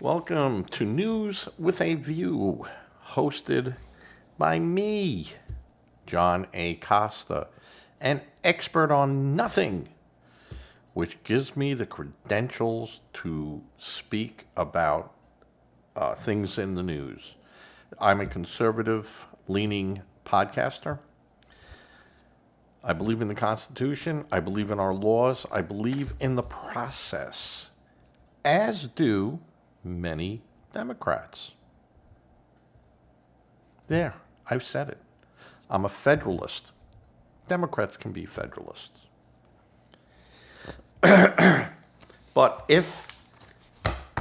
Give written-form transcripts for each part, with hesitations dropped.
Welcome to News with a View, hosted by me, John A. Costa, an expert on nothing, which gives me the credentials to speak about things in the news. I'm a conservative-leaning podcaster. I believe in the Constitution. I believe in our laws. I believe in the process, as do many Democrats. There, I've said it. I'm a federalist. Democrats can be federalists. But if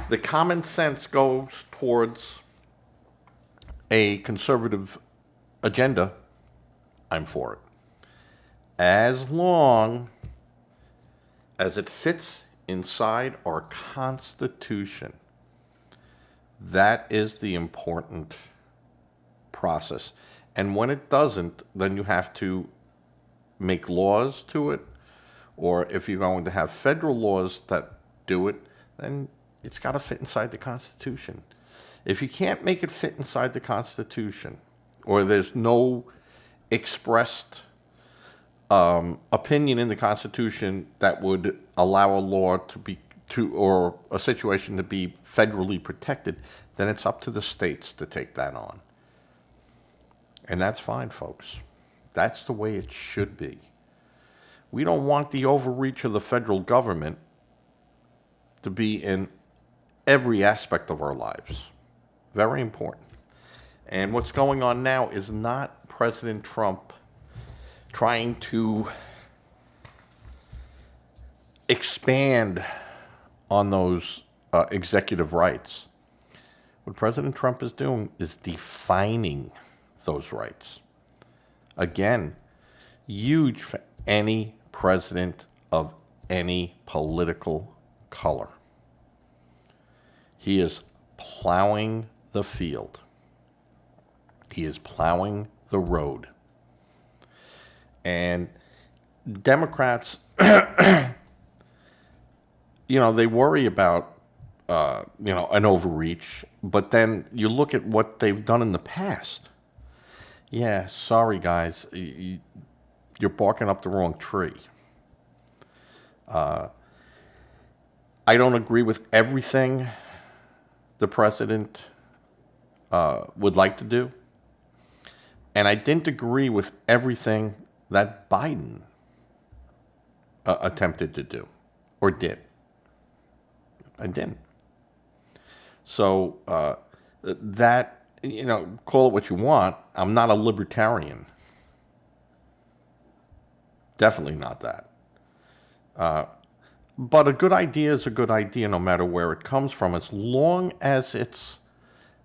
the common sense goes towards a conservative agenda, I'm for it. As long as it fits inside our Constitution. That is the important process. And when it doesn't, then you have to make laws to it. Or if you're going to have federal laws that do it, then it's got to fit inside the Constitution. If you can't make it fit inside the Constitution, or there's no expressed opinion in the Constitution that would allow a law or a situation to be federally protected, then it's up to the states to take that on. And that's fine, folks. That's the way it should be. We don't want the overreach of the federal government to be in every aspect of our lives. Very important. And what's going on now is not President Trump trying to expand on those executive rights. What President Trump is doing is defining those rights. Again, huge for any president of any political color. He is plowing the field. He is plowing the road. And Democrats, they worry about, an overreach, but then you look at what they've done in the past. Yeah, sorry, guys, you're barking up the wrong tree. I don't agree with everything the president would like to do, and I didn't agree with everything that Biden attempted to do or did. I didn't. So that, call it what you want. I'm not a libertarian. Definitely not that. But a good idea is a good idea no matter where it comes from, as long as it's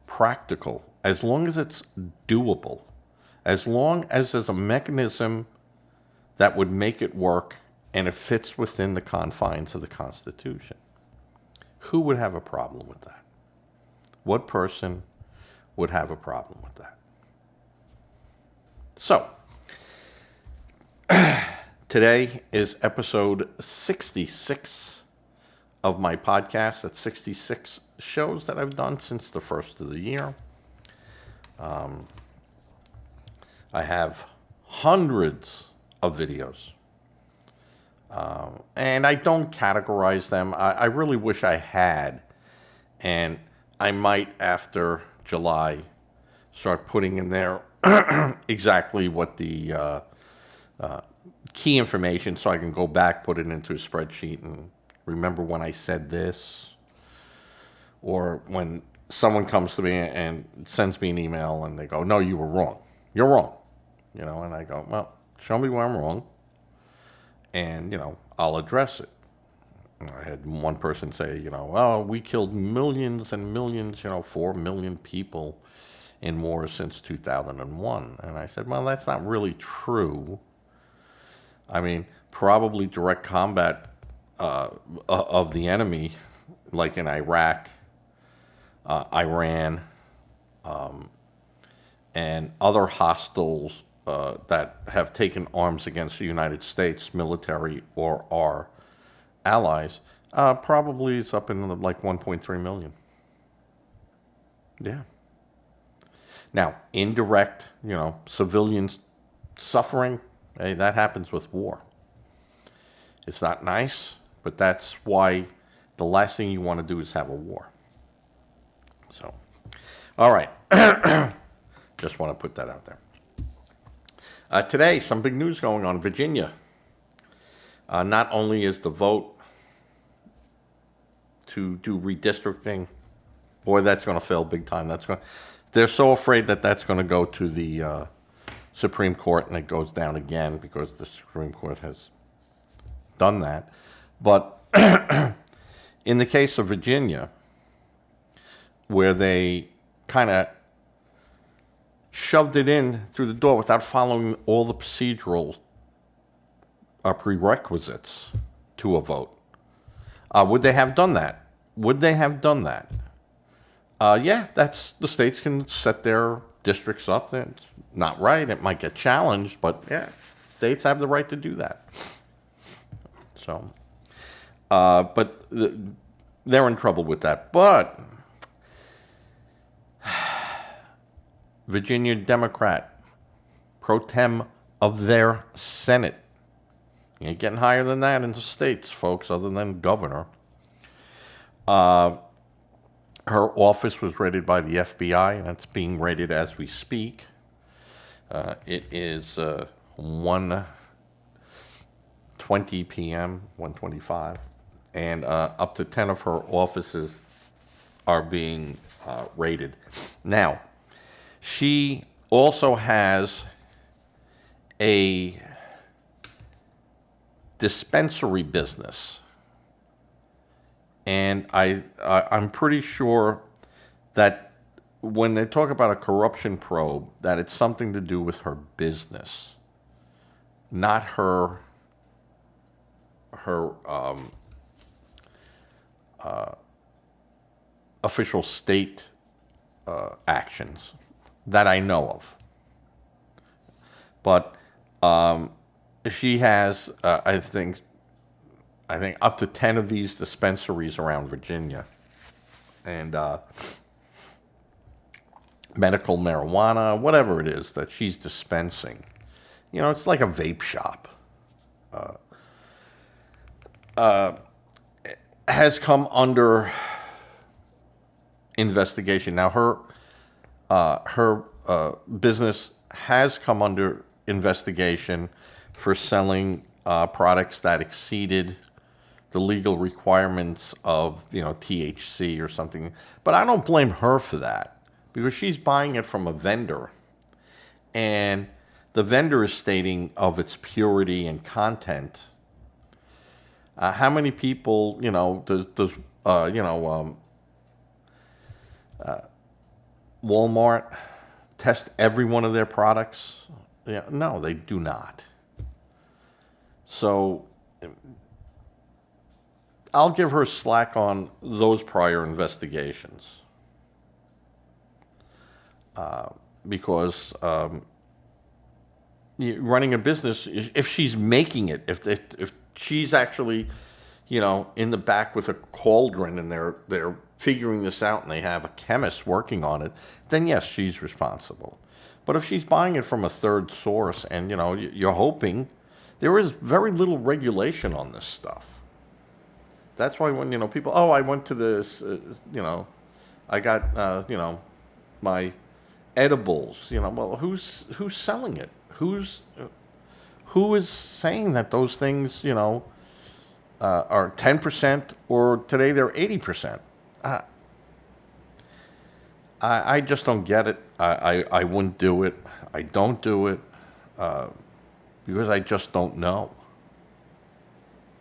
practical, as long as it's doable, as long as there's a mechanism that would make it work and it fits within the confines of the Constitution. Who would have a problem with that? What person would have a problem with that? So, today is episode 66 of my podcast. That's 66 shows that I've done since the first of the year. I have hundreds of videos. And I don't categorize them. I really wish I had. And I might, after July, start putting in there exactly what the key information, so I can go back, put it into a spreadsheet, and remember when I said this. Or when someone comes to me and sends me an email and they go, no, you were wrong. You're wrong. And I go, well, show me where I'm wrong. And, I'll address it. I had one person say, well, we killed millions and millions, 4 million people in wars since 2001. And I said, well, that's not really true. I mean, probably direct combat of the enemy, like in Iraq, Iran, and other hostiles that have taken arms against the United States military or our allies, probably is up in like 1.3 million. Yeah. Now, indirect, civilians suffering, hey, that happens with war. It's not nice, but that's why the last thing you want to do is have a war. So, all right. Just want to put that out there. Today, some big news going on in Virginia. Not only is the vote to do redistricting, boy, that's going to fail big time. They're so afraid that that's going to go to the Supreme Court and it goes down again because the Supreme Court has done that. But in the case of Virginia, where they kind of shoved it in through the door without following all the procedural prerequisites to a vote. Would they have done that? Would they have done that? Yeah, the states can set their districts up. It's not right. It might get challenged, but yeah, states have the right to do that. So, but they're in trouble with that. But Virginia Democrat, pro tem of their Senate. You ain't getting higher than that in the states, folks, other than governor. Her office was raided by the FBI, and it's being raided as we speak. It is 1:20 p.m., 1:25, and up to 10 of her offices are being raided. Now, she also has a dispensary business, and I'm pretty sure that when they talk about a corruption probe, that it's something to do with her business, not her official state actions that I know of. But she has, I think up to 10 of these dispensaries around Virginia, and medical marijuana, whatever it is that she's dispensing. It's like a vape shop. Has come under investigation. Now, her business has come under investigation for selling products that exceeded the legal requirements of, THC or something. But I don't blame her for that, because she's buying it from a vendor, and the vendor is stating of its purity and content. How many people, does Walmart test every one of their products? Yeah, no, they do not. So I'll give her slack on those prior investigations, because running a business, if she's making it, if she's actually, in the back with a cauldron and they're figuring this out and they have a chemist working on it, then yes, she's responsible. But if she's buying it from a third source and, you're hoping, there is very little regulation on this stuff. That's why when, people, I went to this, I got, my edibles, well, who's selling it? Who is saying that those things, are 10% or today they're 80%? I just don't get it. I wouldn't do it. I don't do it because I just don't know.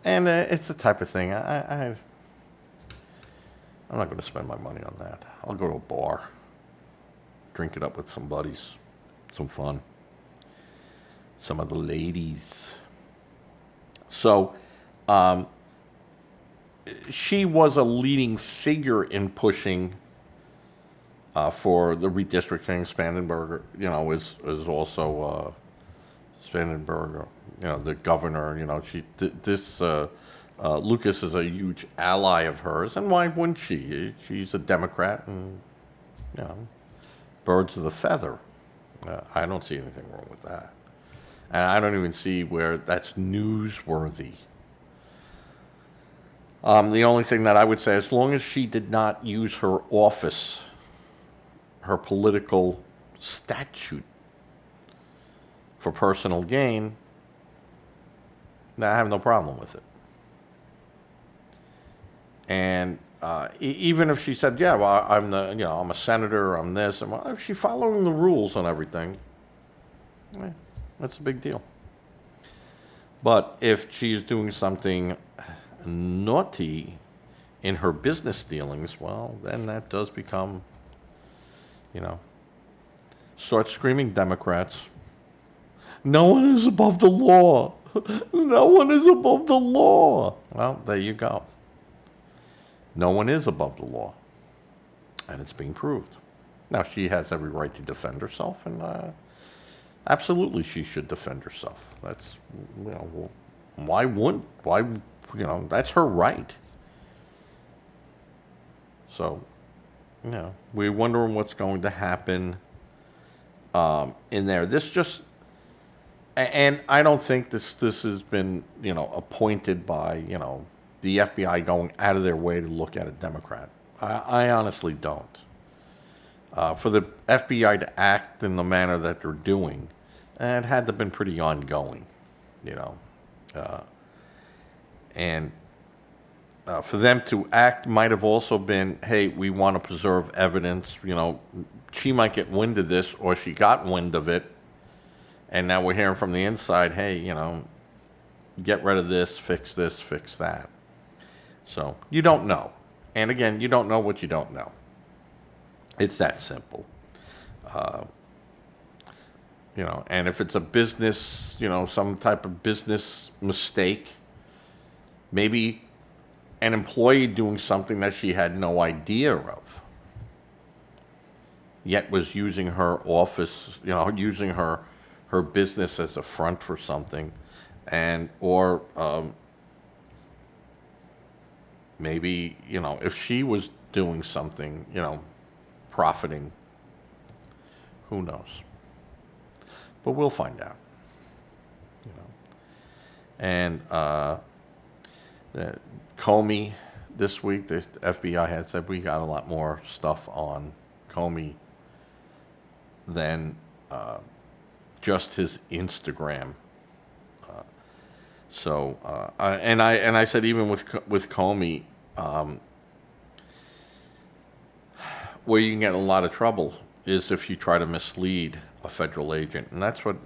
And it's the type of thing I'm not going to spend my money on that. I'll go to a bar, drink it up with some buddies, some fun, some of the ladies. So, she was a leading figure in pushing for the redistricting. Spangenberger, is also Spangenberger, the governor. Lucus is a huge ally of hers, and why wouldn't she? She's a Democrat, and you know, birds of the feather. I don't see anything wrong with that. And I don't even see where that's newsworthy. The only thing that I would say, as long as she did not use her office, her political statute for personal gain, I have no problem with it. And even if she said, "Yeah, well, I'm I'm a senator, I'm this," and if she's following the rules on everything, that's a big deal. But if she's doing something naughty in her business dealings, well, then that does become, start screaming, Democrats. No one is above the law. No one is above the law. Well, there you go. No one is above the law. And it's being proved. Now, she has every right to defend herself, and absolutely she should defend herself. That's, why wouldn't, that's her right. So, we're wondering what's going to happen in there. This just, and I don't think this has been, appointed by, the FBI going out of their way to look at a Democrat. I honestly don't. For the FBI to act in the manner that they're doing, it had to have been pretty ongoing, and for them to act might have also been, hey, we want to preserve evidence. She might get wind of this, or she got wind of it, and now we're hearing from the inside, hey, get rid of this, fix that. So you don't know. And again, you don't know what you don't know. It's that simple. And if it's a business, some type of business mistake, maybe an employee doing something that she had no idea of, yet was using her office, using her business as a front for something, or maybe, if she was doing something, profiting, who knows? But we'll find out. And Comey this week, the FBI had said we got a lot more stuff on Comey than just his Instagram. I said even with Comey, where you can get in a lot of trouble is if you try to mislead a federal agent, and that's what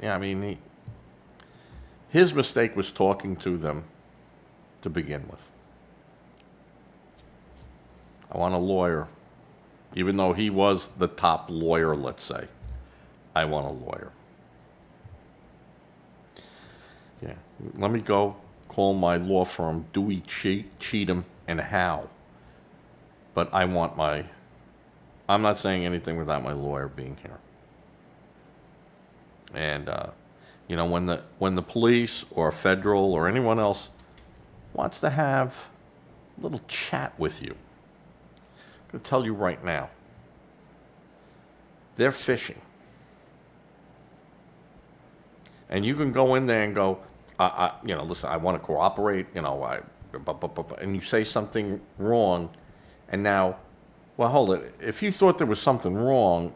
his mistake was talking to them to begin with. I want a lawyer, even though he was the top lawyer. Let's say, I want a lawyer. Yeah, let me go call my law firm Dewey, Cheatham, and Howe. But I'm not saying anything without my lawyer being here. And, when the police or federal or anyone else wants to have a little chat with you, I'm going to tell you right now, they're fishing. And you can go in there and go, listen, I want to cooperate, and you say something wrong, and now, well, hold it. If you thought there was something wrong,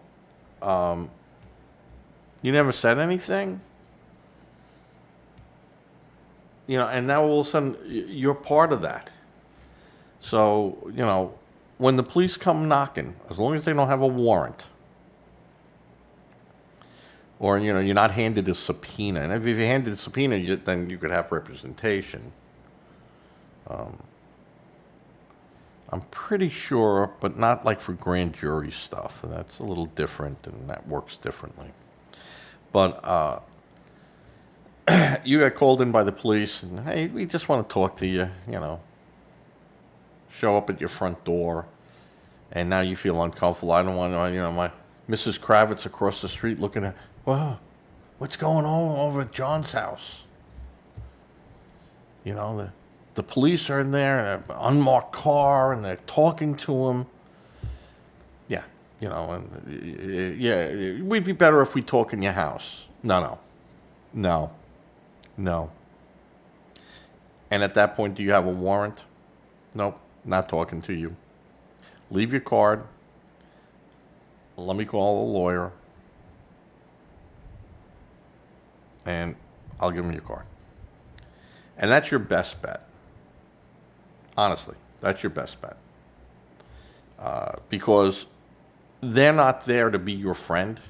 you never said anything, and now all of a sudden you're part of that. So, when the police come knocking, as long as they don't have a warrant, or, you're not handed a subpoena. And if you're handed a subpoena, then you could have representation. I'm pretty sure, but not like for grand jury stuff. That's a little different, and that works differently. But you got called in by the police, and, hey, we just want to talk to you, Show up at your front door, and now you feel uncomfortable. I don't want to, my Mrs. Kravitz across the street looking at, well, what's going on over at John's house? The police are in there, in an unmarked car, and they're talking to him. Yeah, You know, and yeah, we'd be better if we talk in your house. No, no, no, no. And at that point, do you have a warrant? Nope, not talking to you. Leave your card. Let me call a lawyer, and I'll give him your card. And that's your best bet. Honestly, that's your best bet. Because they're not there to be your friend.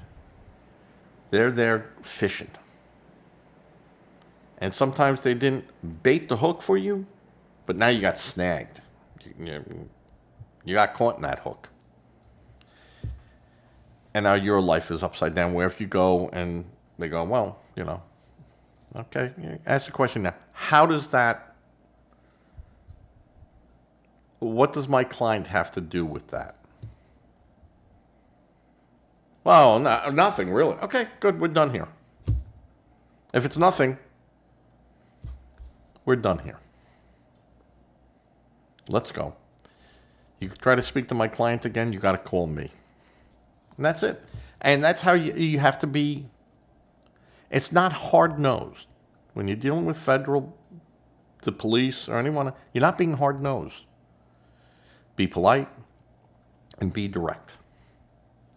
They're there fishing. And sometimes they didn't bait the hook for you, but now you got snagged. You got caught in that hook. And now your life is upside down, where if you go and they go, well, you know, okay, ask the question now. What does my client have to do with that? Well, no, nothing really. Okay, good, we're done here. If it's nothing, we're done here. Let's go. You try to speak to my client again, you got to call me. And that's it. And that's how you have to be. It's not hard-nosed. When you're dealing with the police, or anyone, you're not being hard-nosed. Be polite and be direct.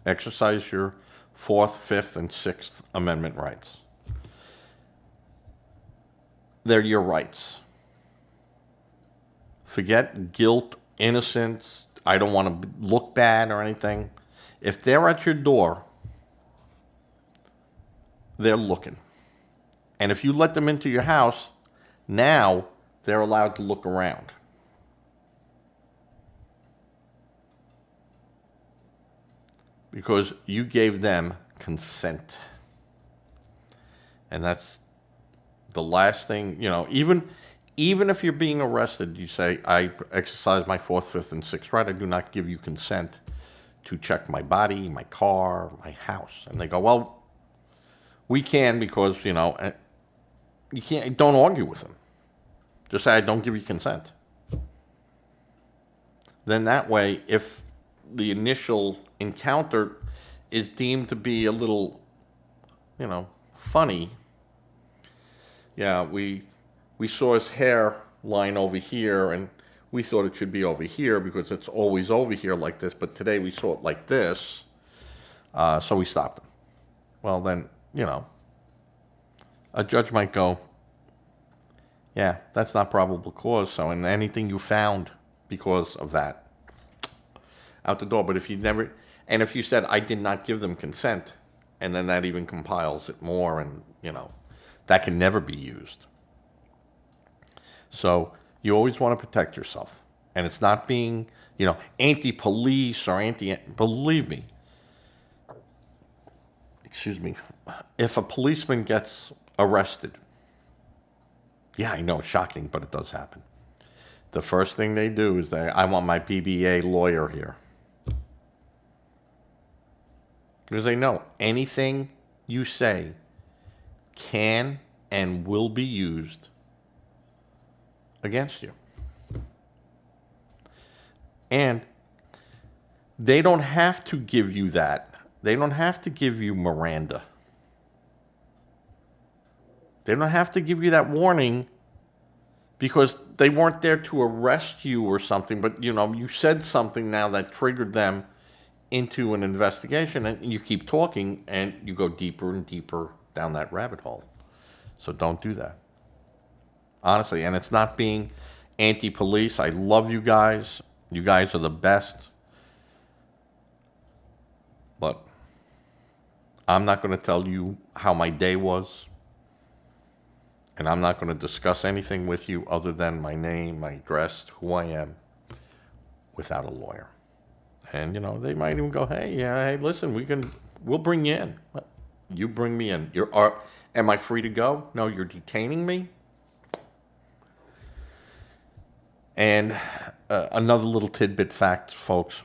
Exercise your 4th, 5th, and 6th Amendment rights. They're your rights. Forget guilt, innocence, I don't want to look bad or anything. If they're at your door, they're looking. And if you let them into your house, now they're allowed to look around. Because you gave them consent. And that's the last thing, you know, even if you're being arrested, you say, I exercise my 4th, 5th, and 6th right. I do not give you consent to check my body, my car, my house. And they go, well, we can because, you know, you can't, don't argue with them. Just say, I don't give you consent. Then that way, if the initial encounter is deemed to be a little, you know, funny. Yeah, we saw his hair line over here, and we thought it should be over here because it's always over here like this, but today we saw it like this, so we stopped him. Well, then, you know, a judge might go, yeah, that's not probable cause, so and anything you found because of that, out the door. But if you never, and if you said, I did not give them consent, and then that even compiles it more, and, you know, that can never be used. So you always want to protect yourself. And it's not being, you know, anti-police or believe me, excuse me, if a policeman gets arrested, yeah, I know it's shocking, but it does happen. The first thing they do is I want my PBA lawyer here. Because they know anything you say can and will be used against you. And they don't have to give you that. They don't have to give you Miranda. They don't have to give you that warning because they weren't there to arrest you or something, but, you know, you said something now that triggered them into an investigation, and you keep talking and you go deeper and deeper down that rabbit hole. So don't do that. Honestly, and it's not being anti-police. I love you guys. You guys are the best. But I'm not going to tell you how my day was. And I'm not going to discuss anything with you other than my name, my address, who I am, without a lawyer. And, you know, they might even go, hey, listen, we'll bring you in. You bring me in. Am I free to go? No, you're detaining me? And another little tidbit fact, folks.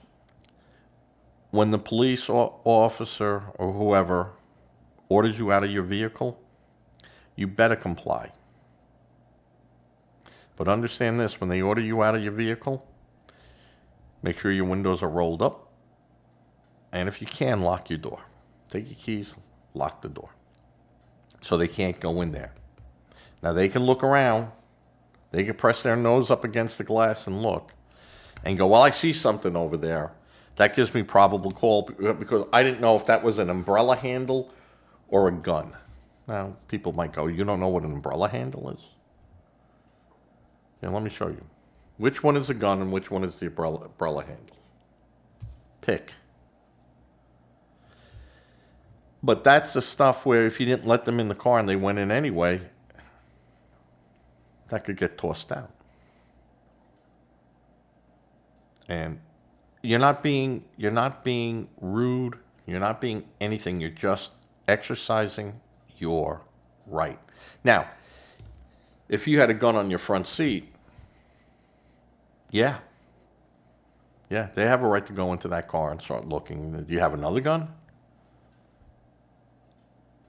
When the police officer or whoever orders you out of your vehicle, you better comply. But understand this, when they order you out of your vehicle, make sure your windows are rolled up And if you can, lock your door. Take your keys, lock the door. So they can't go in there. Now they can look around. They can press their nose up against the glass and look. And go, well, I see something over there. That gives me probable cause because I didn't know if that was an umbrella handle or a gun. Now, people might go, you don't know what an umbrella handle is? Yeah, let me show you. Which one is a gun and which one is the umbrella handle? Pick. But that's the stuff where if you didn't let them in the car and they went in anyway, that could get tossed out. And you're not being rude, you're not being anything, you're just exercising your right. Now, if you had a gun on your front seat, yeah, they have a right to go into that car and start looking. Do you have another gun?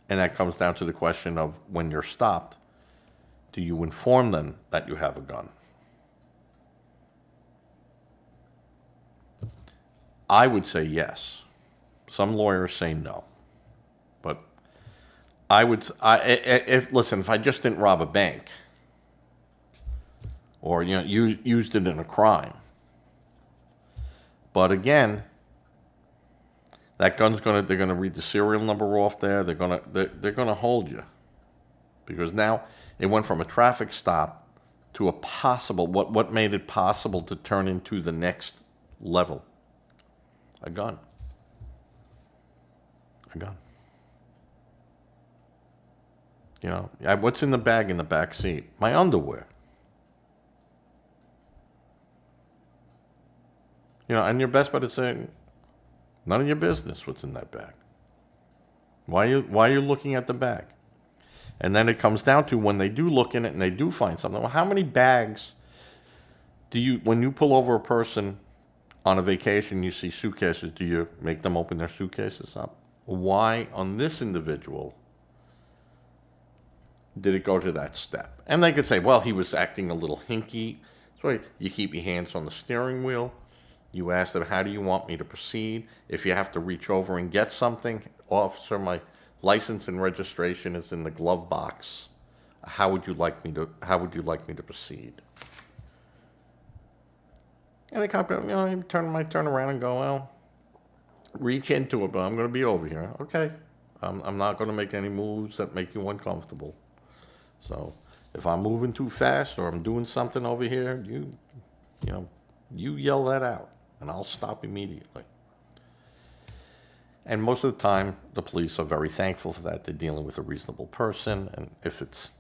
And that comes down to the question of when you're stopped, do you inform them that you have a gun? I would say yes. Some lawyers say no. But if I just didn't rob a bank or used it in a crime. But again, that gun's they're gonna read the serial number off there. They're gonna hold you. Because now it went from a traffic stop to a possible what made it possible to turn into the next level. A gun. What's in the bag in the back seat? My underwear. And your best bet is saying, none of your business what's in that bag. Why are you looking at the bag? And then it comes down to when they do look in it and they do find something. Well, how many bags when you pull over a person on a vacation, you see suitcases, do you make them open their suitcases up? Why on this individual did it go to that step? And they could say, well, he was acting a little hinky. So you keep your hands on the steering wheel. You ask them, how do you want me to proceed? If you have to reach over and get something, officer, my license and registration is in the glove box. How would you like me to proceed? And the cop goes, he might turn around and go, well, reach into it, but I'm going to be over here. Okay. I'm not going to make any moves that make you uncomfortable. So if I'm moving too fast or I'm doing something over here, you yell that out, and I'll stop immediately. And most of the time, the police are very thankful for that. They're dealing with a reasonable person, and if it's,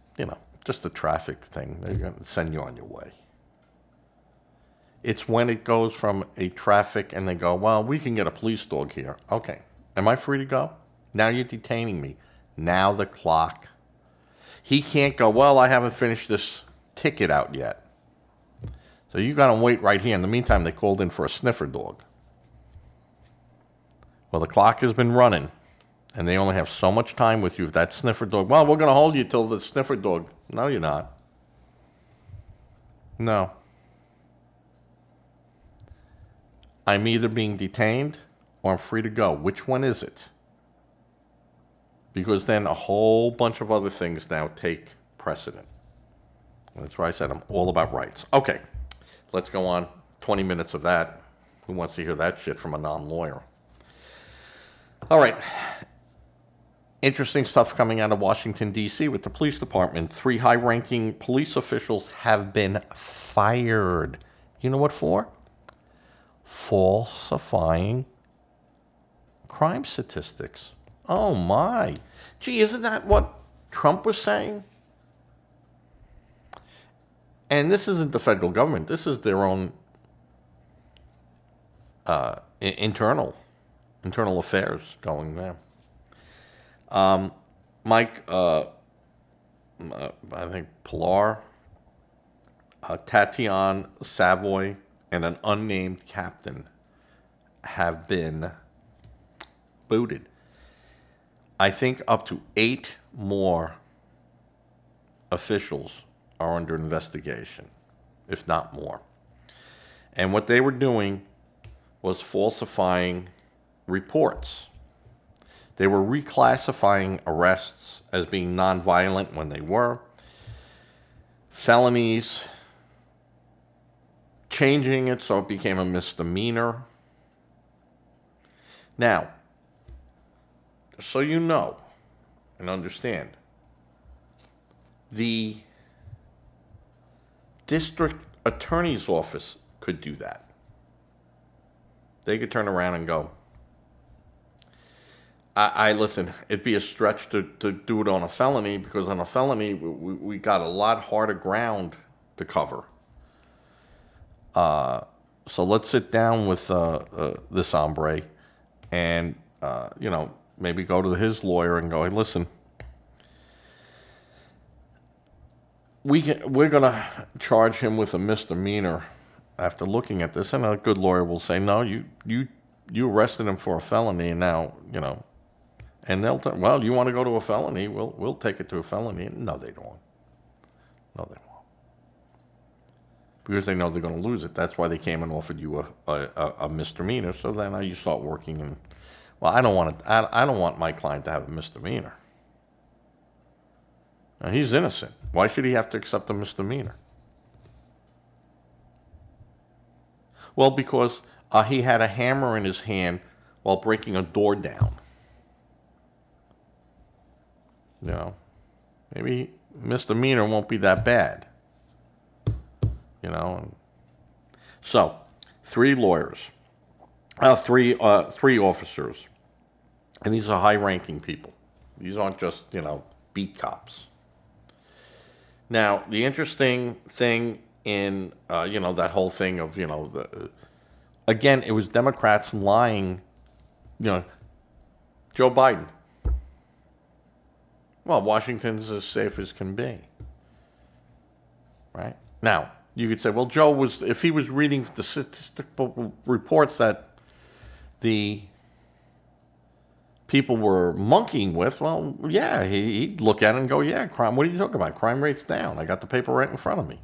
just a traffic thing, they're going to send you on your way. It's when it goes from a traffic and they go, well, we can get a police dog here. Okay. Am I free to go? Now you're detaining me. Now the clock. He can't go, well, I haven't finished this ticket out yet. So you got to wait right here. In the meantime, they called in for a sniffer dog. Well, the clock has been running, and they only have so much time with you. If that sniffer dog, well, we're going to hold you till the sniffer dog. No, you're not. No. I'm either being detained or I'm free to go. Which one is it? Because then a whole bunch of other things now take precedent. And that's why I said I'm all about rights. Okay, let's go on. 20 minutes of that. Who wants to hear that shit from a non-lawyer? All right. Interesting stuff coming out of Washington, D.C. with the police department. 3 high-ranking police officials have been fired. You know what for? Falsifying crime statistics. Oh, my. Gee, isn't that what Trump was saying? And this isn't the federal government. This is their own internal affairs going there. Mike, I think Pilar, Tatiana Savoy, and an unnamed captain have been booted. I think up to 8 more officials are under investigation, if not more. And what they were doing was falsifying reports. They were reclassifying arrests as being nonviolent when they were, felonies, changing it so it became a misdemeanor. Now, so you know and understand, the district attorney's office could do that. They could turn around and go, I listen, it'd be a stretch to do it on a felony, because on a felony, we got a lot harder ground to cover. So let's sit down with this hombre and, maybe go to his lawyer and go, hey, listen, we're going to charge him with a misdemeanor after looking at this. And a good lawyer will say, no, you arrested him for a felony, and now, and they'll tell, well, you want to go to a felony? We'll take it to a felony. No, they don't. No, they won't. Because they know they're going to lose it. That's why they came and offered you a misdemeanor. So then you start working, and well, I don't want my client to have a misdemeanor. Now, he's innocent. Why should he have to accept a misdemeanor? Well, because he had a hammer in his hand while breaking a door down. Maybe misdemeanor won't be that bad. So, three officers, and these are high-ranking people. These aren't just, beat cops. Now, the interesting thing in, that whole thing of, again, it was Democrats lying, Joe Biden. Well, Washington's as safe as can be. Right? Now, you could say, well, if he was reading the statistical reports that the people were monkeying with, well, yeah, he'd look at it and go, yeah, crime, what are you talking about? Crime rate's down. I got the paper right in front of me.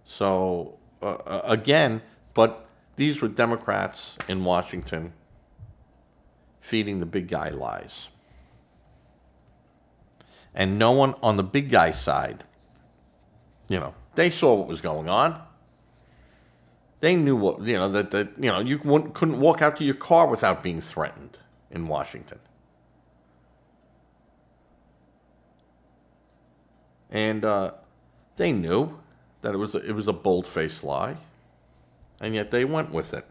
So, again, but these were Democrats in Washington feeding the big guy lies. And no one on the big guy side, they saw what was going on. They knew what, you couldn't walk out to your car without being threatened in Washington. And they knew that it was a bold-faced lie, and yet they went with it.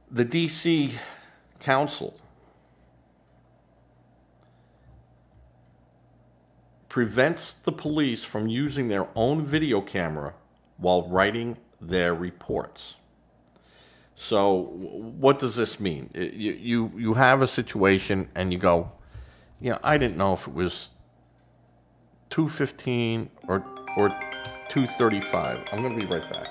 The D.C. Council prevents the police from using their own video camera while writing their reports. So what does this mean? You have a situation and you go, I didn't know if it was 2:15 or 2:35. I'm going to be right back.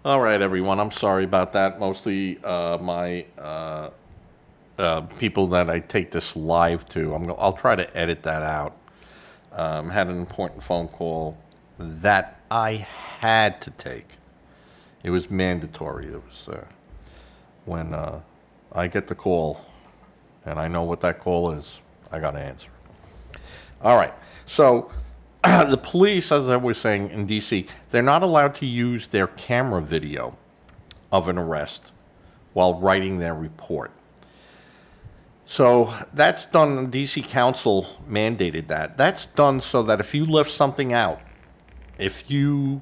All right, everyone. I'm sorry about that. Mostly my people that I take this live to. I'll try to edit that out. Had an important phone call that I had to take. It was mandatory. It was when I get the call and I know what that call is, I got to answer. All right. So the police, as I was saying in D.C., they're not allowed to use their camera video of an arrest while writing their report. So that's done. D.C. Council mandated that. That's done so that if you left something out, if you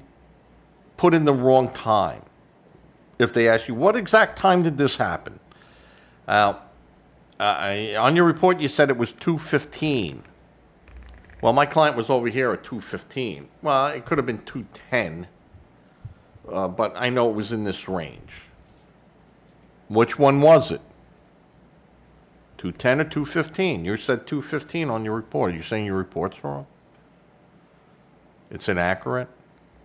put in the wrong time, if they ask you, what exact time did this happen? On your report, you said it was 2:15. Well, my client was over here at 2:15. Well, it could have been 2:10, but I know it was in this range. Which one was it? 2:10 or 2:15? You said 2:15 on your report. Are you saying your report's wrong? It's inaccurate?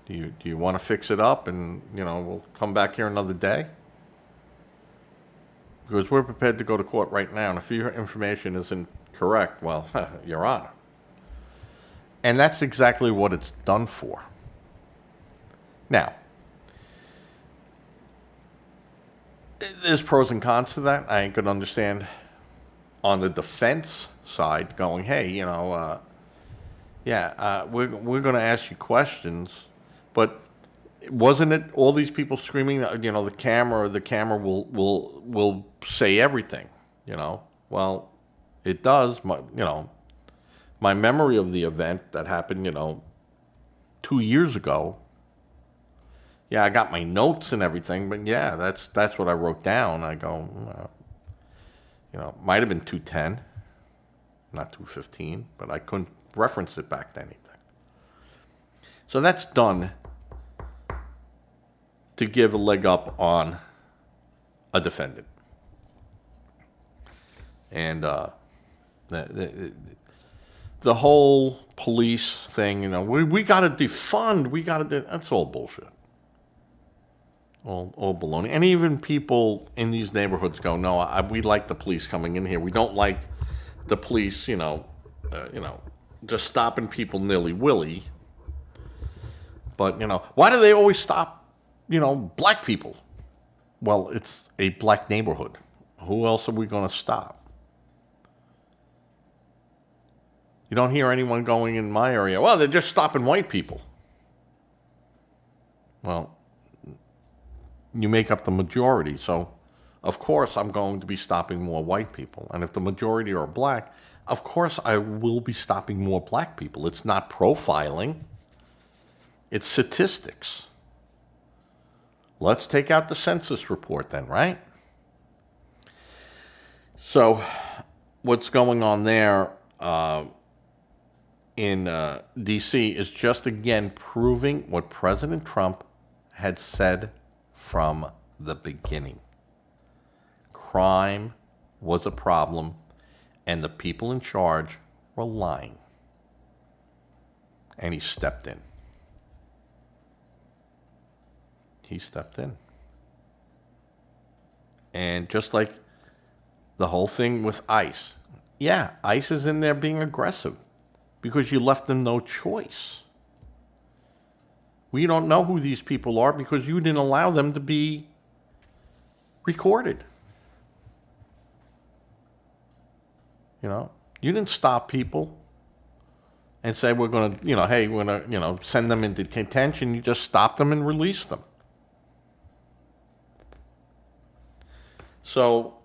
Do you want to fix it up and, we'll come back here another day? Because we're prepared to go to court right now, and if your information isn't correct, well, Your Honor. And that's exactly what it's done for. Now, there's pros and cons to that. I could understand on the defense side going, hey, we're going to ask you questions, but wasn't it all these people screaming that, the camera will say everything, Well, it does, my memory of the event that happened, 2 years ago. Yeah, I got my notes and everything, but yeah, that's what I wrote down. I go, might have been 2:10, not 2:15, but I couldn't reference it back to anything. So that's done to give a leg up on a defendant. And the whole police thing, we got to defund, that's all bullshit. All baloney. And even people in these neighborhoods go, no, we like the police coming in here. We don't like the police, just stopping people nilly-willy. But, why do they always stop, black people? Well, it's a black neighborhood. Who else are we going to stop? You don't hear anyone going in my area, well, they're just stopping white people. Well, you make up the majority, so of course I'm going to be stopping more white people. And if the majority are black, of course I will be stopping more black people. It's not profiling. It's statistics. Let's take out the census report then, right? So what's going on there in D.C. is just again proving what President Trump had said from the beginning. Crime was a problem, and the people in charge were lying. And he stepped in. He stepped in. And just like the whole thing with ICE, yeah, ICE is in there being aggressive because you left them no choice. We don't know who these people are because you didn't allow them to be recorded. You didn't stop people and say we're going to, hey, we're going to, send them into detention. You just stopped them and released them. So,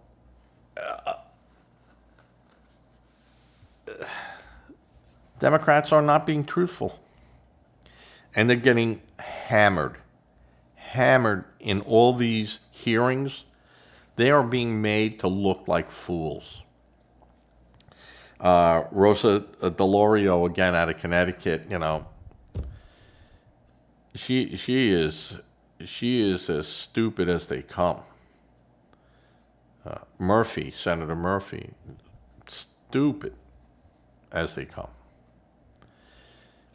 Democrats are not being truthful. And they're getting hammered in all these hearings. They are being made to look like fools. Rosa DeLauro, again, out of Connecticut, she is as stupid as they come. Murphy, Senator Murphy, stupid as they come.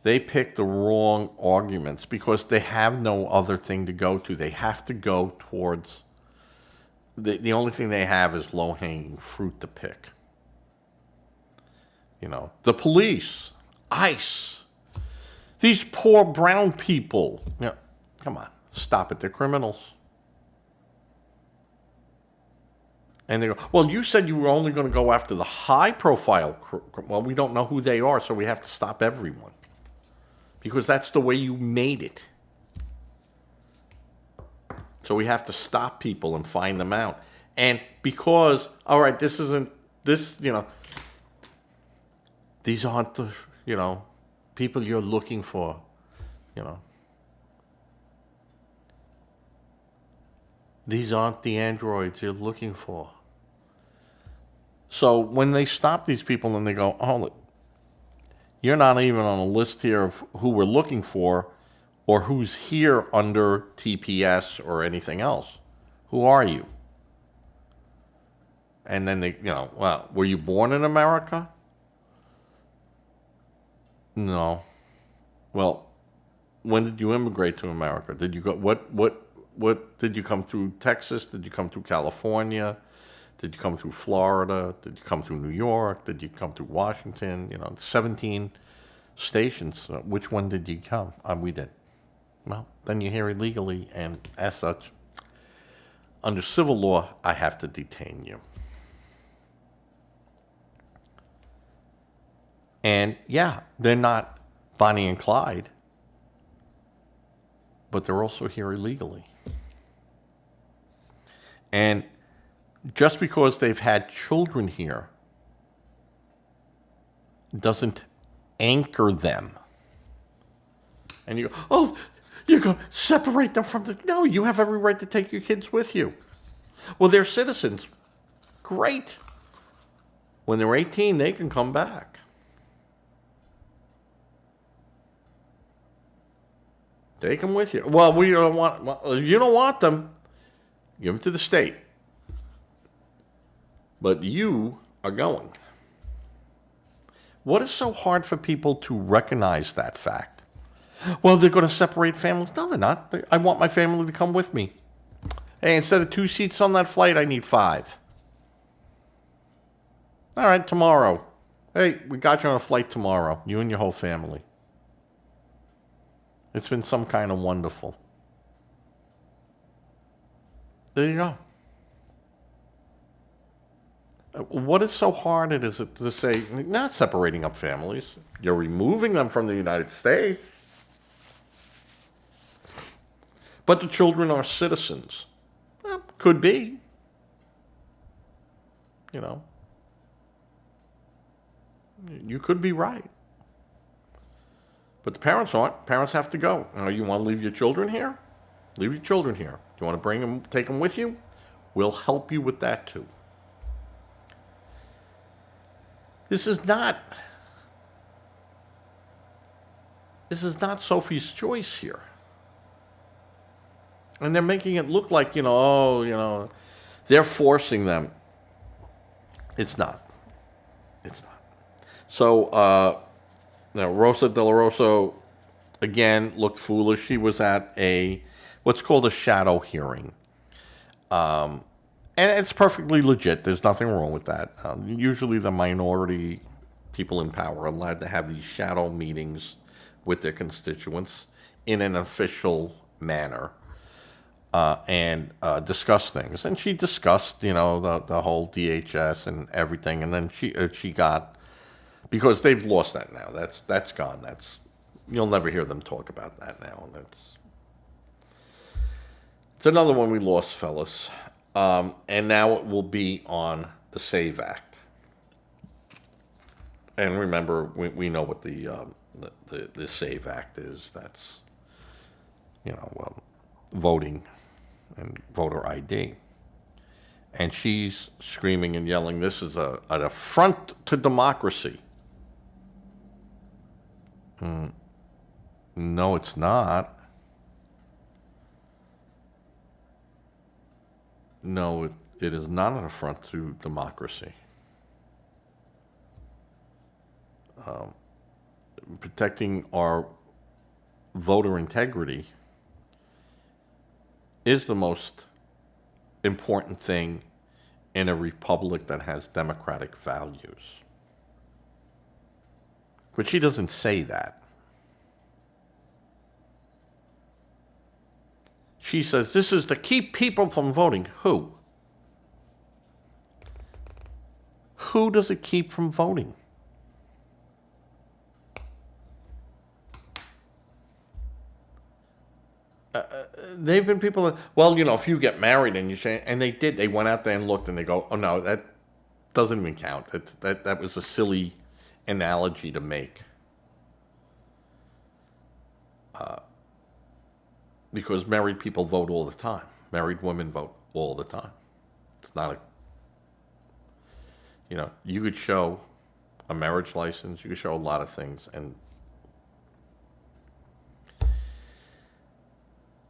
They pick the wrong arguments because they have no other thing to go to. They have to go towards, the only thing they have is low-hanging fruit to pick. You know, the police, ICE, these poor brown people. You know, come on, stop it. They're criminals. And they go, well, you said you were only going to go after the high-profile. Well, we don't know who they are, so we have to stop everyone. Because that's the way you made it. So we have to stop people and find them out. And because, all right, this, you know, these aren't the, you know, people you're looking for, you know. These aren't the androids you're looking for. So when they stop these people and they go, oh, look, you're not even on a list here of who we're looking for or who's here under TPS or anything else. Who are you? And then they, you know, well, were you born in America? No. Well, when did you immigrate to America? Did you go, what did you come through Texas? Did you come through California? Did you come through Florida? Did you come through New York? Did you come through Washington? You know, 17 stations. Which one did you come? We did. Well, then you're here illegally, and as such, under civil law, I have to detain you. And yeah, they're not Bonnie and Clyde, but they're also here illegally. And just because they've had children here doesn't anchor them. And you go, oh, you're going to separate them from the... No, you have every right to take your kids with you. Well, they're citizens. Great. When they're 18, they can come back. Take them with you. Well, we don't want... Well, you don't want them. Give them to the state. But you are going. What is so hard for people to recognize that fact? Well, they're going to separate families. No, they're not. I want my family to come with me. Hey, instead of 2 seats on that flight, I need 5. All right, tomorrow. Hey, we got you on a flight tomorrow. You and your whole family. It's been some kind of wonderful. There you go. What is so hard it is to say, not separating up families. You're removing them from the United States. But the children are citizens. Well, could be. You know. You could be right. But the parents aren't. Parents have to go. You want to leave your children here? Leave your children here. You want to bring them, take them with you? We'll help you with that too. This is not Sophie's choice here. And they're making it look like, they're forcing them. It's not. It's not. So, Rosa De La Rosa, again, looked foolish. She was at what's called a shadow hearing. And it's perfectly legit. There's nothing wrong with that. Usually the minority people in power are allowed to have these shadow meetings with their constituents in an official manner and discuss things. And she discussed, the whole DHS and everything. And then she got, because they've lost that now. That's gone. You'll never hear them talk about that now. And it's another one we lost, fellas. And now it will be on the SAVE Act. And remember, we know what the SAVE Act is. That's, voting and voter ID. And she's screaming and yelling, this is an affront to democracy. No, it's not. No, it is not an affront to democracy. protecting our voter integrity is the most important thing in a republic that has democratic values. But she doesn't say that. She says this is to keep people from voting. Who? Who does it keep from voting? They've been people that, well, you know, if you get married and you say, and they did, they went out there and looked and they go, oh no, that doesn't even count. That was a silly analogy to make. Because married people vote all the time. Married women vote all the time. It's not a, you know, you could show a marriage license, you could show a lot of things, and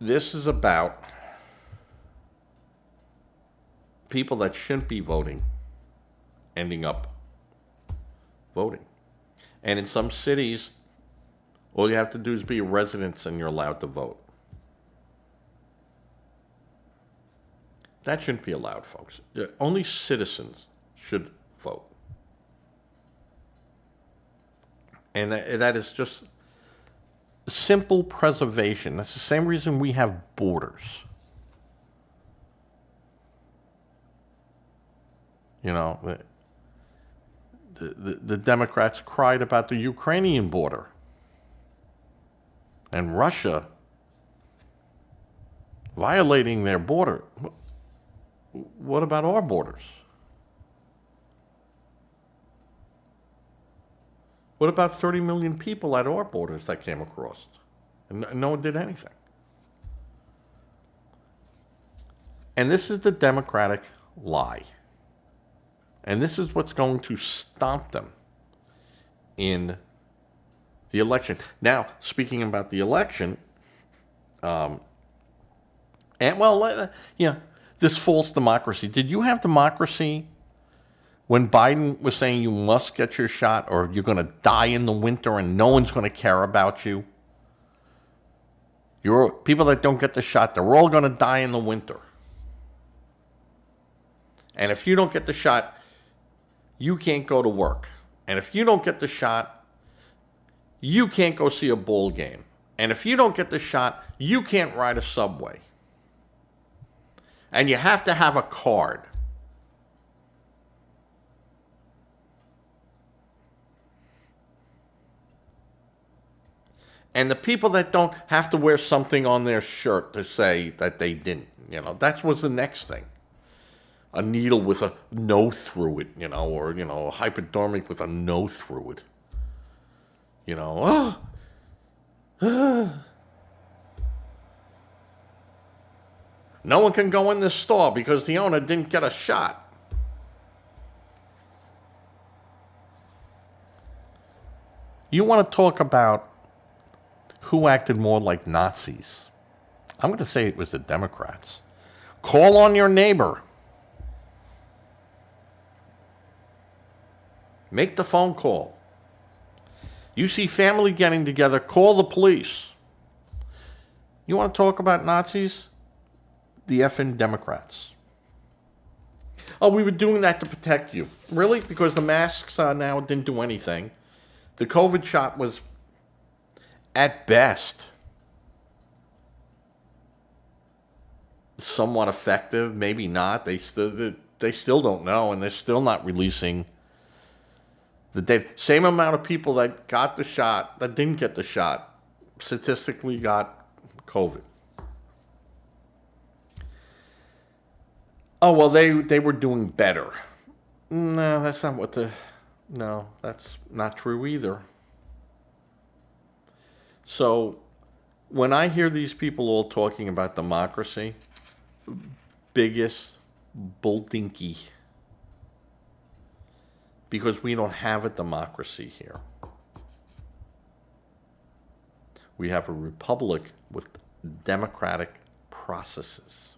this is about people that shouldn't be voting ending up voting. And in some cities, all you have to do is be a resident and you're allowed to vote. That shouldn't be allowed, folks. Only citizens should vote. And that is just simple preservation. That's the same reason we have borders. You know, the Democrats cried about the Ukrainian border. And Russia violating their border. What about our borders? What about 30 million people at our borders that came across? And no one did anything. And this is the Democratic lie. And this is what's going to stop them in the election. Now, speaking about the election, and well, you know, this false democracy. Did you have democracy when Biden was saying you must get your shot or you're going to die in the winter and no one's going to care about you? People that don't get the shot, they're all going to die in the winter. And if you don't get the shot, you can't go to work. And if you don't get the shot, you can't go see a ball game. And if you don't get the shot, you can't ride a subway. And you have to have a card. And the people that don't have to wear something on their shirt to say that they didn't, you know, that was the next thing. A needle with a no through it, you know, or, you know, a hypodermic with a no through it. You know, no one can go in this store because the owner didn't get a shot. You want to talk about who acted more like Nazis? I'm going to say it was the Democrats. Call on your neighbor. Make the phone call. You see family getting together, call the police. You want to talk about Nazis? The effing Democrats. Oh, we were doing that to protect you. Really? Because the masks now didn't do anything. The COVID shot was, at best, somewhat effective. Maybe not. They still don't know, and they're still not releasing the data. Same amount of people that got the shot, that didn't get the shot, statistically got COVID. Oh, well, they were doing better. No, that's not what no, that's not true either. So when I hear these people all talking about democracy, biggest bulldinky. Because we don't have a democracy here. We have a republic with democratic processes.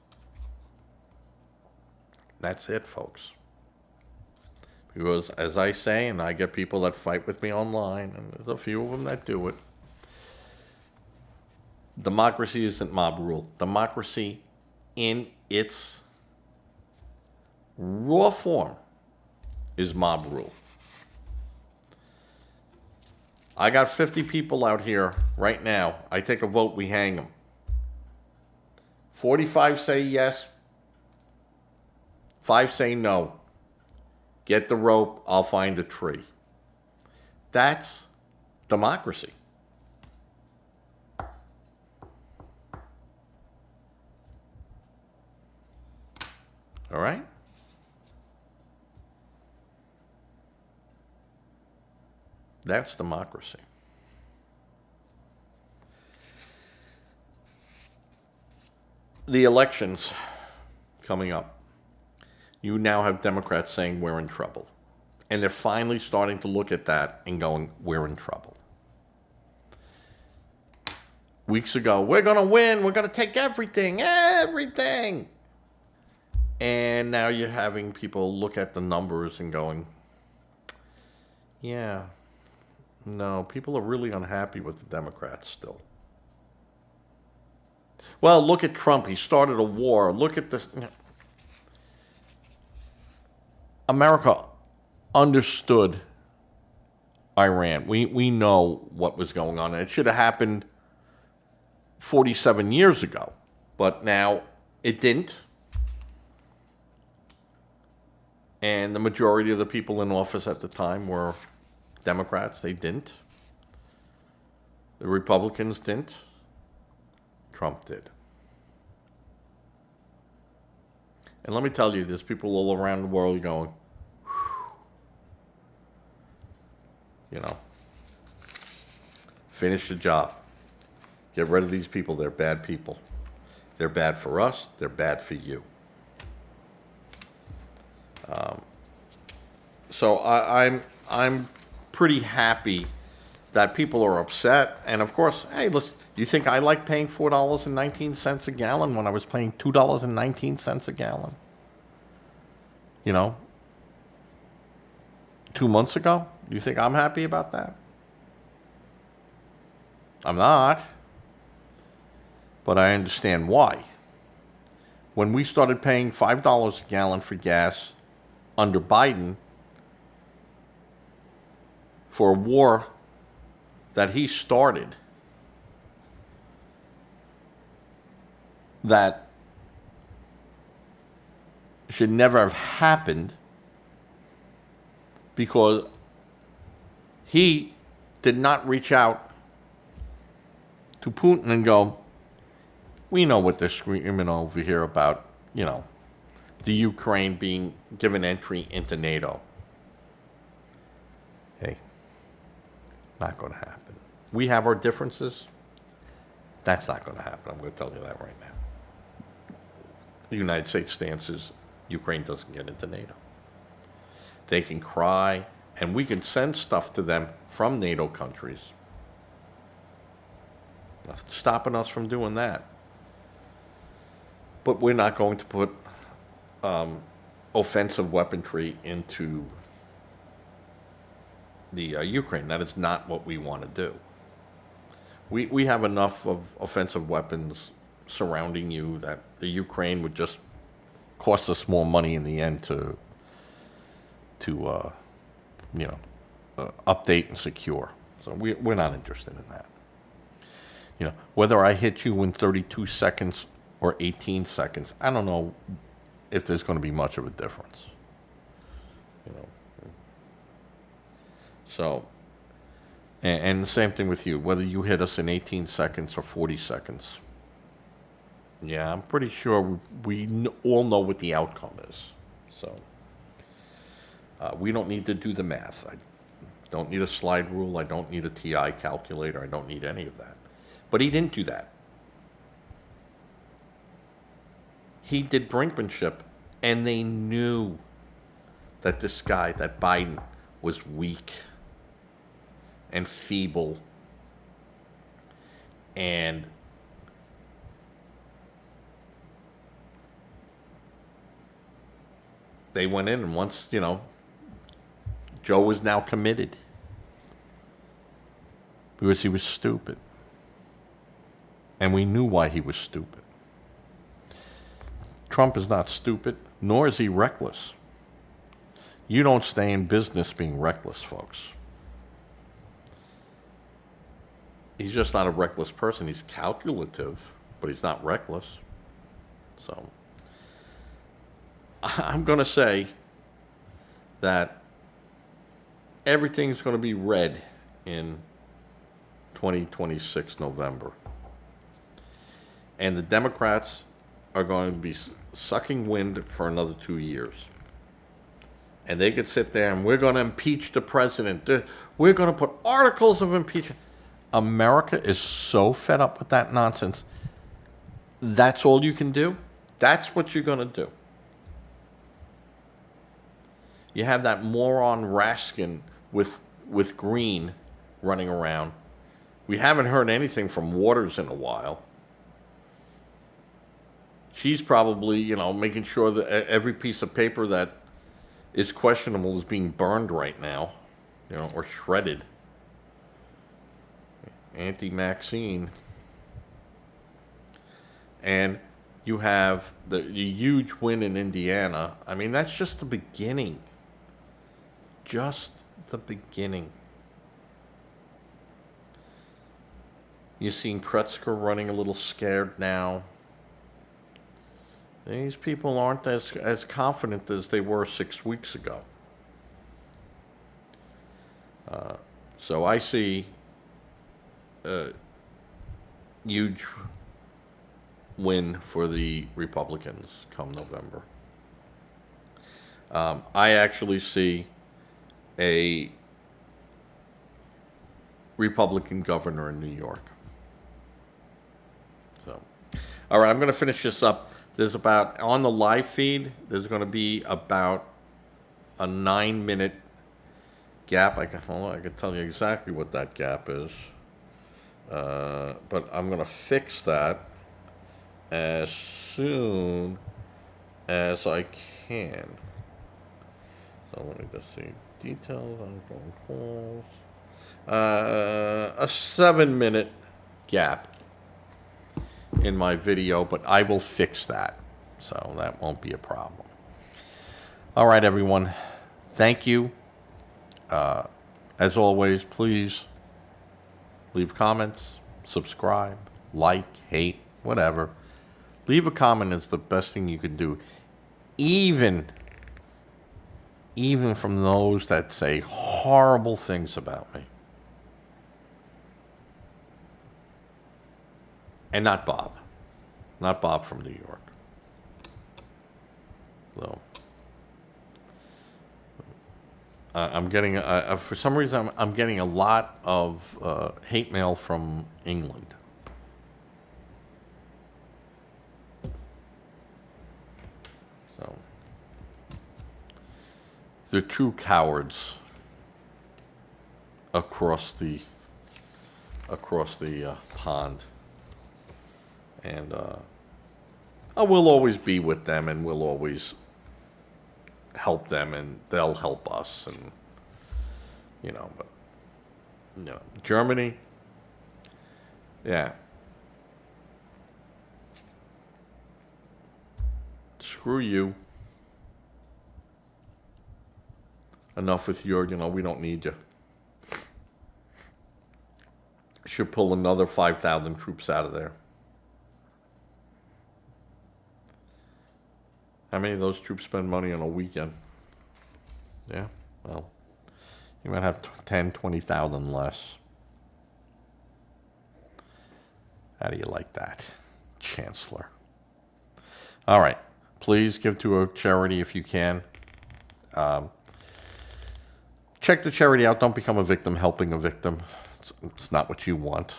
That's it, folks. Because, as I say, and I get people that fight with me online, and there's a few of them that do it, democracy isn't mob rule. Democracy, in its raw form, is mob rule. I got 50 people out here right now. I take a vote, we hang them. 45 say yes, 5 say no. Get the rope, I'll find a tree. That's democracy. All right? That's democracy. The elections coming up. You now have Democrats saying we're in trouble. And they're finally starting to look at that and going, we're in trouble. Weeks ago, we're going to win. We're going to take everything. And now you're having people look at the numbers and going, yeah, no, people are really unhappy with the Democrats still. Well, look at Trump. He started a war. Look at this. America understood Iran. We know what was going on. And it should have happened 47 years ago. But now it didn't. And the majority of the people in office at the time were Democrats. They didn't. The Republicans didn't. Trump did. And let me tell you, there's people all around the world going, you know, finish the job. Get rid of these people. They're bad people. They're bad for us. They're bad for you. So I'm pretty happy that people are upset. And of course, hey, listen, do you think I like paying $4.19 a gallon when I was paying $2.19 a gallon? You know, 2 months ago? Do you think I'm happy about that? I'm not. But I understand why. When we started paying $5 a gallon for gas under Biden for a war that he started, that should never have happened because he did not reach out to Putin and go, we know what they're screaming over here about, you know, the Ukraine being given entry into NATO. Hey, not going to happen. We have our differences. That's not going to happen. I'm going to tell you that right now. The United States stance is Ukraine doesn't get into NATO. They can cry, and we can send stuff to them from NATO countries. Nothing stopping us from doing that. But we're not going to put offensive weaponry into the Ukraine. That is not what we want to do. We have enough of offensive weapons surrounding you that the Ukraine would just cost us more money in the end to update and secure. So we're not interested in that. You know, whether I hit you in 32 seconds or 18 seconds, I don't know if there's going to be much of a difference. You know. So, and the same thing with you, whether you hit us in 18 seconds or 40 seconds. Yeah, I'm pretty sure we all know what the outcome is. So, we don't need to do the math. I don't need a slide rule. I don't need a TI calculator. I don't need any of that. But he didn't do that. He did brinkmanship, and they knew that this guy, that Biden, was weak and feeble, and they went in, and once, you know, Joe is now committed because he was stupid. And we knew why he was stupid. Trump is not stupid, nor is he reckless. You don't stay in business being reckless, folks. He's just not a reckless person. He's calculative, but he's not reckless. So I'm going to say that everything's going to be red in 2026 November. And the Democrats are going to be sucking wind for another 2 years. And they could sit there and we're going to impeach the president. We're going to put articles of impeachment. America is so fed up with that nonsense. That's all you can do? That's what you're going to do. You have that moron Raskin with Green running around. We haven't heard anything from Waters in a while. She's probably, making sure that every piece of paper that is questionable is being burned right now, or shredded. Anti-Maxine. And you have the huge win in Indiana. I mean, that's just the beginning. Just the beginning. You're seeing Pritzker running a little scared now. These people aren't as confident as they were 6 weeks ago. So I see a huge win for the Republicans come November. I actually see a Republican governor in New York. So, all right, I'm going to finish this up. There's on the live feed, there's going to be about a 9-minute gap. I can tell you exactly what that gap is. But I'm going to fix that as soon as I can. So let me just see. Details on phone calls. A 7-minute gap in my video, but I will fix that. So that won't be a problem. All right, everyone. Thank you. As always, please leave comments, subscribe, like, hate, whatever. Leave a comment is the best thing you can do. Even from those that say horrible things about me. And not Bob. Not Bob from New York. So, I'm getting, for some reason, I'm getting a lot of hate mail from England. So, they're true cowards across the pond. And I will always be with them, and we'll always help them, and they'll help us, and but Germany, yeah, screw you. Enough with your, we don't need you. Should pull another 5,000 troops out of there. How many of those troops spend money on a weekend? Yeah, well, you might have 10, 20,000 less. How do you like that, Chancellor? All right, please give to a charity if you can. Check the charity out. Don't become a victim helping a victim. It's not what you want.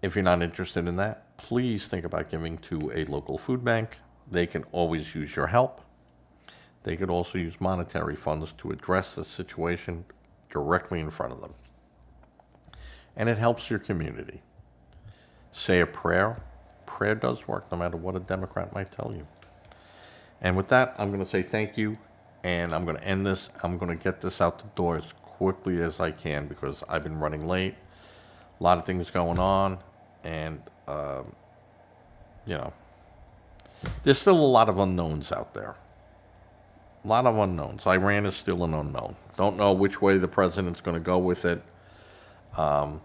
If you're not interested in that, please think about giving to a local food bank. They can always use your help. They could also use monetary funds to address the situation directly in front of them. And it helps your community. Say a prayer. Prayer does work no matter what a Democrat might tell you. And with that, I'm going to say thank you. and I'm going to end this. I'm going to get this out the door as quickly as I can because I've been running late. A lot of things going on, and, you know, there's still a lot of unknowns out there. A lot of unknowns. Iran is still an unknown. Don't know which way the president's going to go with it. Not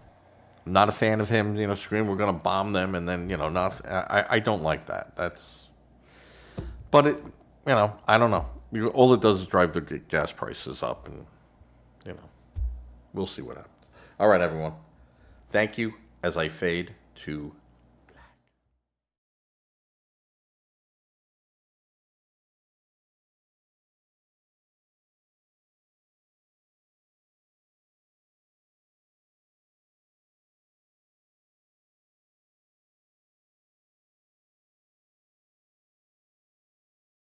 a fan of him, screaming, we're going to bomb them, and then, not. I don't like that. But it, I don't know. All it does is drive the gas prices up, and, we'll see what happens. All right, everyone. Thank you as I fade to